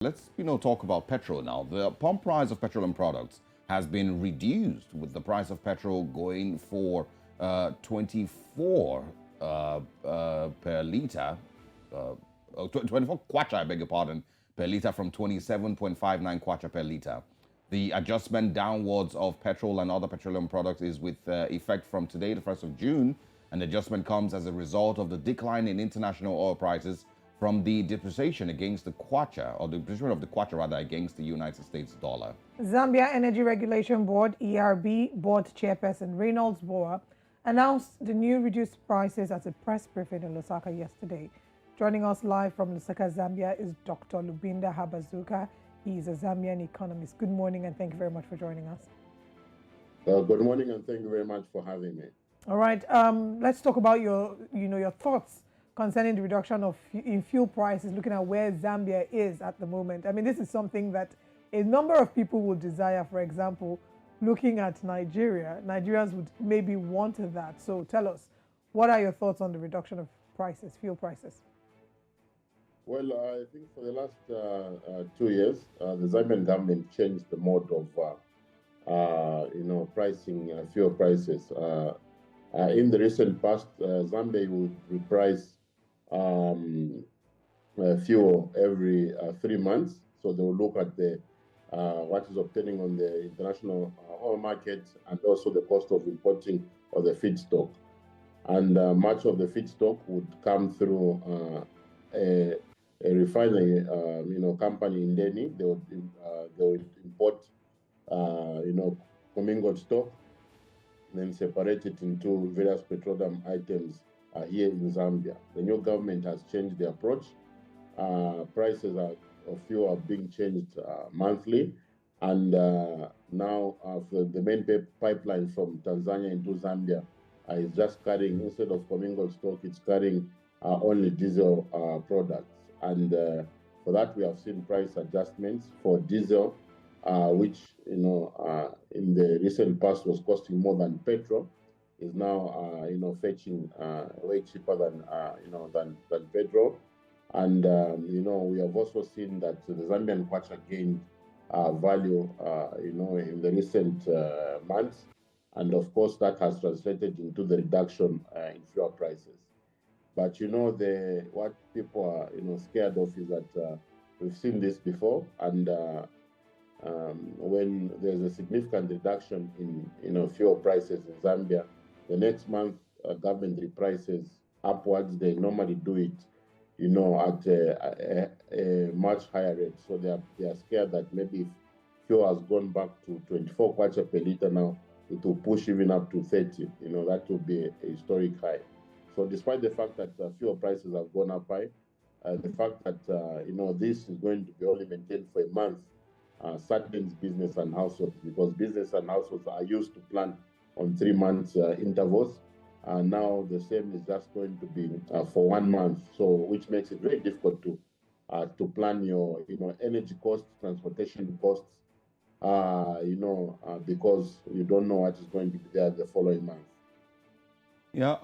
Let's talk about petrol now. The pump price of petroleum products has been reduced, with the price of petrol going for 24 per liter, 24 kwacha, I beg your pardon, per liter from 27.59 kwacha per liter. The adjustment downwards of petrol and other petroleum products is with effect from today, the 1st of June, and the adjustment comes as a result of the decline in international oil prices from the depreciation against the Kwacha, or the depreciation of the Kwacha rather, against the United States dollar. Zambia Energy Regulation Board, ERB, Board Chairperson Reynolds, Bowa, announced the new reduced prices at a press briefing in Lusaka yesterday. Joining us live from Lusaka, Zambia is Dr. Lubinda Habazuka. He is a Zambian economist. Good morning and thank you very much for joining us. Good morning and thank you very much for having me. All right, let's talk about your thoughts concerning the reduction in fuel prices, looking at where Zambia is at the moment. I mean, this is something that a number of people would desire. For example, looking at Nigeria, Nigerians would maybe want that. So tell us, what are your thoughts on the reduction of prices, fuel prices? Well, I think for the last 2 years, the Zambian government changed the mode of pricing fuel prices. In the recent past, Zambia would reprice fuel every 3 months. So they will look at the what is obtaining on the international oil market and also the cost of importing of the feedstock. And much of the feedstock would come through a refinery, company in Delhi. They would import, commingled stock, then separate it into various petroleum items here in Zambia. The new government has changed the approach. Prices of fuel are being changed monthly, and now the main pipeline from Tanzania into Zambia is just carrying, instead of commingled stock, it's carrying only diesel products. And for that, we have seen price adjustments for diesel, which in the recent past was costing more than petrol, is now fetching way cheaper than petrol. And we have also seen that the Zambian Kwacha gained value in the recent months, and of course that has translated into the reduction in fuel prices. But what people are scared of is that we've seen this before, and when there's a significant reduction in fuel prices in Zambia, the next month government reprices upwards. They normally do it at a much higher rate. So they are scared that maybe if fuel has gone back to 24 kwacha per liter now, it will push even up to 30. That will be a historic high. So despite the fact that fuel prices have gone up high, the fact that this is going to be only maintained for a month saddens business and households, because business and households are used to plan on 3 months intervals. Now the same is just going to be for 1 month, so which makes it very difficult to plan your energy costs, transportation costs, because you don't know what is going to be there the following month. Yeah.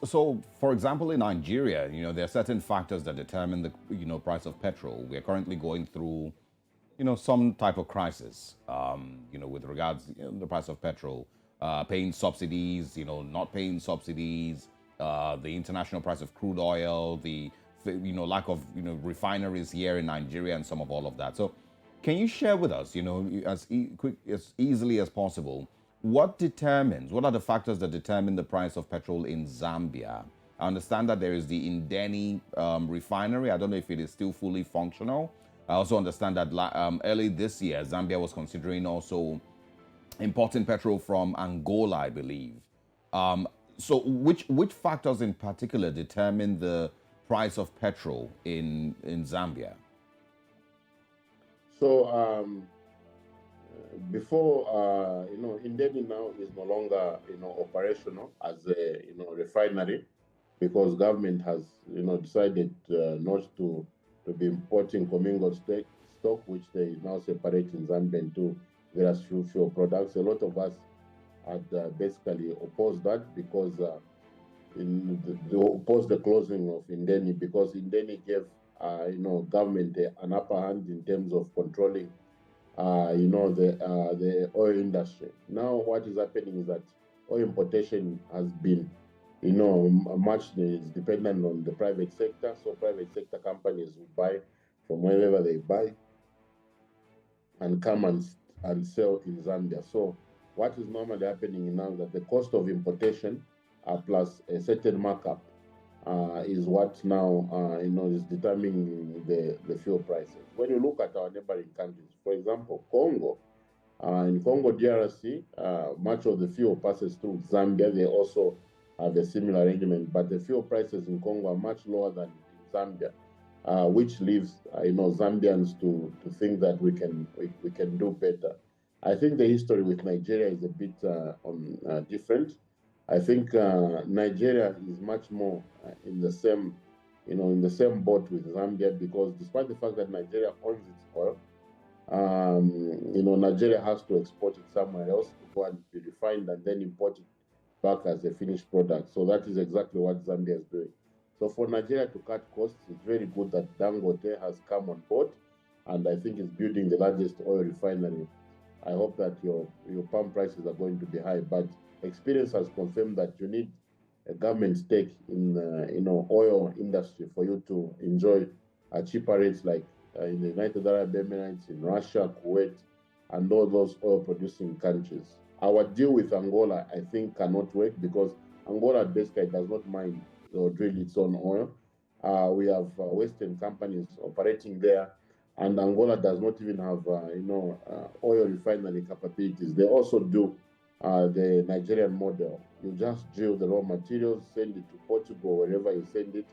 So, for example, in Nigeria, there are certain factors that determine the price of petrol. We are currently going through some type of crisis, with regards the price of petrol, paying subsidies, not paying subsidies, the international price of crude oil, the lack of refineries here in Nigeria, and some of all of that. So, can you share with us, as easily as possible, what are the factors that determine the price of petrol in Zambia? I understand that there is the Indeni refinery. I don't know if it is still fully functional. I also understand that early this year, Zambia was considering also importing petrol from Angola, I believe. So which factors in particular determine the price of petrol in Zambia? So before Indeni now is no longer operational as a refinery, because government has decided not to be importing commingled stock, which they now separate in Zambia into various fuel products. A lot of us had basically opposed that, because they opposed the closing of Indeni, because Indeni gave government an upper hand in terms of controlling, the oil industry. Now, what is happening is that oil importation has been, much is dependent on the private sector. So private sector companies will buy from wherever they buy and come and sell in Zambia. So what is normally happening now is that the cost of importation plus a certain markup is what now is determining the fuel prices. When you look at our neighboring countries, for example, Congo, in Congo DRC, much of the fuel passes through Zambia. They also have a similar arrangement, but the fuel prices in Congo are much lower than in Zambia, which leaves Zambians to think that we can do better. I think the history with Nigeria is a bit different. I think Nigeria is much more in the same boat with Zambia, because despite the fact that Nigeria owns its oil, Nigeria has to export it somewhere else to go and be refined and then import it back as a finished product. So that is exactly what Zambia is doing. So for Nigeria to cut costs, it's very good that Dangote has come on board, and I think it's building the largest oil refinery. I hope that your palm prices are going to be high, but experience has confirmed that you need a government stake in oil industry for you to enjoy cheaper rates, like in the United Arab Emirates, in Russia, Kuwait, and all those oil producing countries. Our deal with Angola, I think, cannot work, because Angola basically does not mine or drill its own oil. We have Western companies operating there, and Angola does not even have oil refinery capabilities. They also do the Nigerian model. You just drill the raw materials, send it to Portugal, wherever you send it.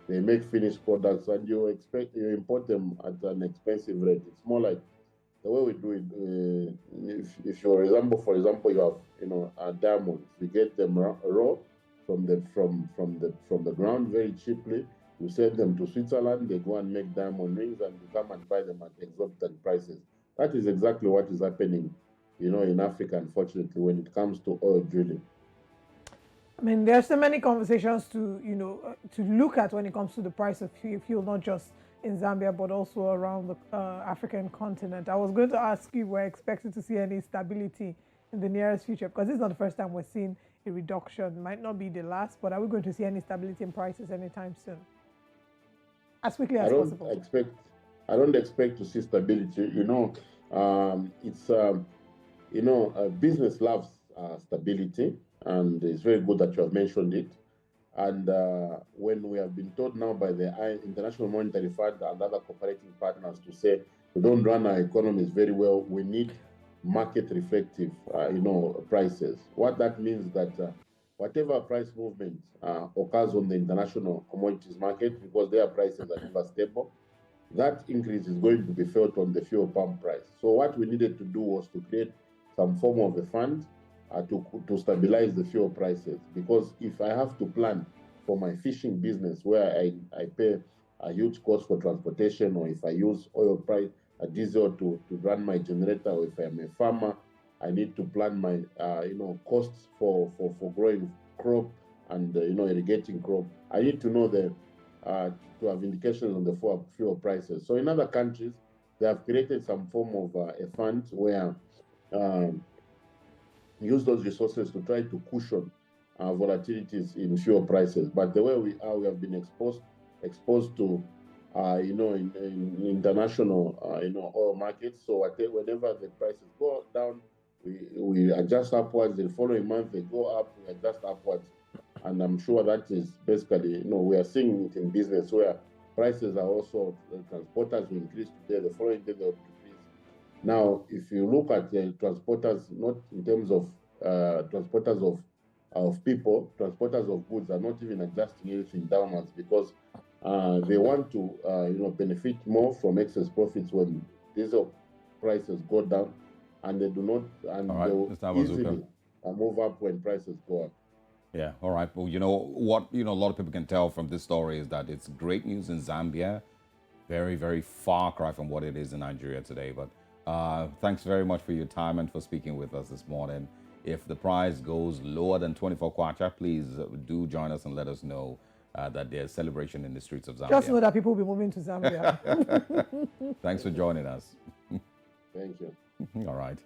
They make finished products, and you import them at an expensive rate. It's more like the way we do it. If for example, you have diamonds, you get them raw from the ground very cheaply. You send them to Switzerland, they go and make diamond rings, and you come and buy them at exorbitant prices. That is exactly what is happening, in Africa, unfortunately, when it comes to oil drilling. I mean, there are so many conversations to look at when it comes to the price of fuel, not just in Zambia, but also around the African continent. I was going to ask you, we're expected to see any stability in the nearest future, because this is not the first time we're seeing a reduction. Might not be the last, but are we going to see any stability in prices anytime soon? As quickly as possible. I don't expect to see stability. Business loves stability, and it's very good that you have mentioned it. And when we have been told now by the International Monetary Fund and other cooperating partners to say we don't run our economies very well, we need market reflective, prices. What that means is that whatever price movement occurs on the international commodities market, because their prices are never stable, that increase is going to be felt on the fuel pump price. So what we needed to do was to create some form of a fund to stabilize the fuel prices. Because if I have to plan for my fishing business, where I pay a huge cost for transportation, or if I use oil price, diesel to run my generator, or if I'm a farmer, I need to plan my costs for growing crop and irrigating crop. I need to know to have indications on the fuel prices. So in other countries, they have created some form of a fund where use those resources to try to cushion volatilities in fuel prices. But the way we have been exposed to in international oil markets. So whenever the prices go down, we adjust upwards. The following month they go up, we adjust upwards. And I'm sure that is basically, we are seeing it in business where prices are also, transporters will increase today, the following day they'll decrease. Now, if you look at the transporters, not in terms of transporters of people, transporters of goods are not even adjusting anything downwards, because they want to benefit more from excess profits when diesel prices go down, and they do not, and they will easily move up when prices go up. Yeah, all right. Well, what a lot of people can tell from this story is that it's great news in Zambia, very, very far cry from what it is in Nigeria today. But thanks very much for your time and for speaking with us this morning. If the price goes lower than 24 Kwacha, please do join us and let us know. that there's celebration in the streets of Zambia. Just know that people will be moving to Zambia. Thanks for joining us. Thank you. All right.